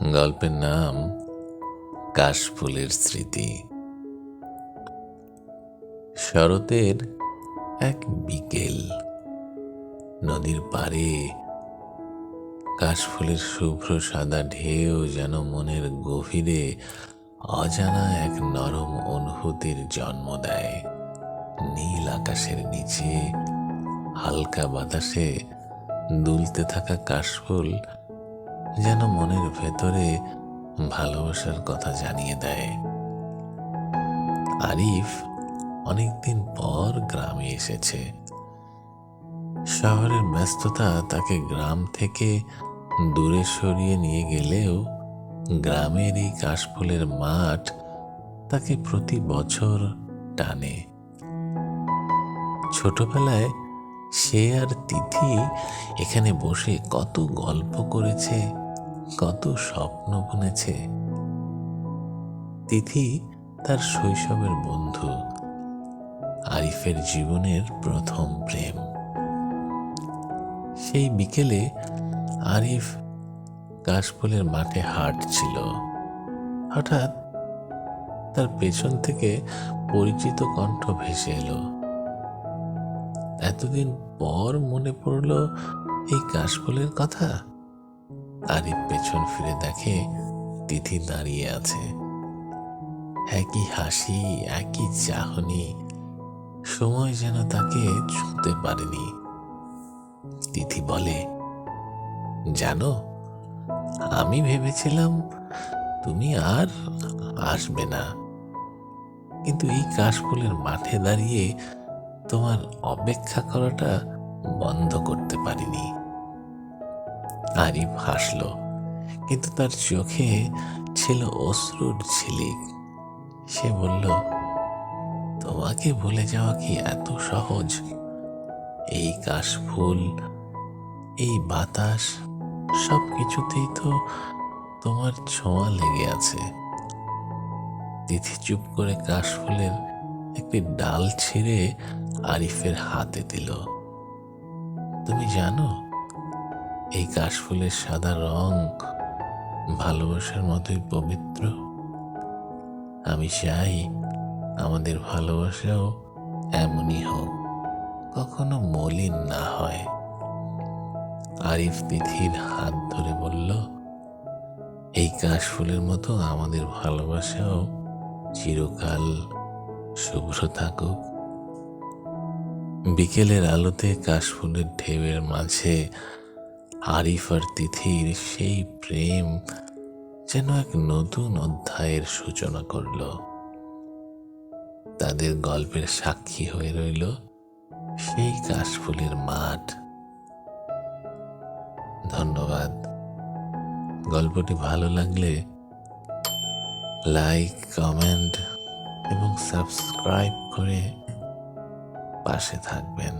গল্পের নাম কাশফুলের স্মৃতি। শরতের এক বিকেল, নদীর পাড়ে কাশফুলের শুভ্র সাদা ঢেউ যেন মনের গভীরে অজানা এক নরম অনুভূতির জন্ম দেয়। নীল আকাশের নিচে হালকা বাতাসে দুলতে থাকা কাশফুল যেন মনের ভেতরে ভালোবাসার কথা জানিয়ে দেয়। আরিফ অনেকদিন পর গ্রামে এসেছে। শহরের ব্যস্ততা তাকে গ্রাম থেকে দূরে সরিয়ে নিয়ে গেলেও গ্রামের এই কাশফুলের মাঠ তাকে প্রতি বছর টানে। ছোটবেলায় সে আর তিথি এখানে বসে কত গল্প করেছে, কত স্বপ্ন বুনেছে। তিথি তার শৈশবের বন্ধু, আরিফের জীবনের প্রথম প্রেম। সেই বিকেলে আরিফ কাশফুলের মাঠে হাঁটছিল। হঠাৎ তার পেছন থেকে পরিচিত কণ্ঠ ভেসে এলো। এতদিন পর মনে পড়ল এই কাশফুলের কথা। আরিফ পেছন ফিরে দেখে তিথি দাঁড়িয়ে আছে। একই হাসি, একই চাহনি, সময় যেন তাকে ছুঁতে পারেনি। তিথি বলে, জানো, আমি ভেবেছিলাম তুমি আর আসবে না, কিন্তু এই কাশফুলের মাঠে দাঁড়িয়ে তোমার অপেক্ষা করাটা বন্ধ করতে পারিনি। আরিফ হাসল, কিন্তু তার চোখে ছিল অশ্রুর ঝিলিক। সে বলল, তোমাকে ভুলে যাওয়া কি এত সহজ? এই কাশফুল, এই বাতাস, সব কিছুতেই তো তোমার ছোঁয়া লেগে আছে। তিথি চুপ করে কাশফুলের একটি ডাল ছিঁড়ে আরিফের হাতে দিল। তুমি জানো, এই কাশফুলের সাদা রং ভালোবাসার মতোই পবিত্র। আমি চাই আমাদের ভালোবাসাও এমনই হোক, কখনো মলিন না হয়। আরিফ তিথির হাত ধরে বলল, এই কাশফুলের মতো আমাদের ভালোবাসাও চিরকাল শুভ্র থাকুক। বিকেলের আলোতে কাশফুলের ঢেউয়ের মাঝে আরিফ আর তিথির সেই প্রেম যেন এক নতুন অধ্যায়ের সূচনা করল। তাদের গল্পের সাক্ষী হয়ে রইল সেই কাশফুলের মাঠ। ধন্যবাদ। গল্পটি ভালো লাগলে লাইক, কমেন্ট এবং সাবস্ক্রাইব করে পাশে থাকবেন।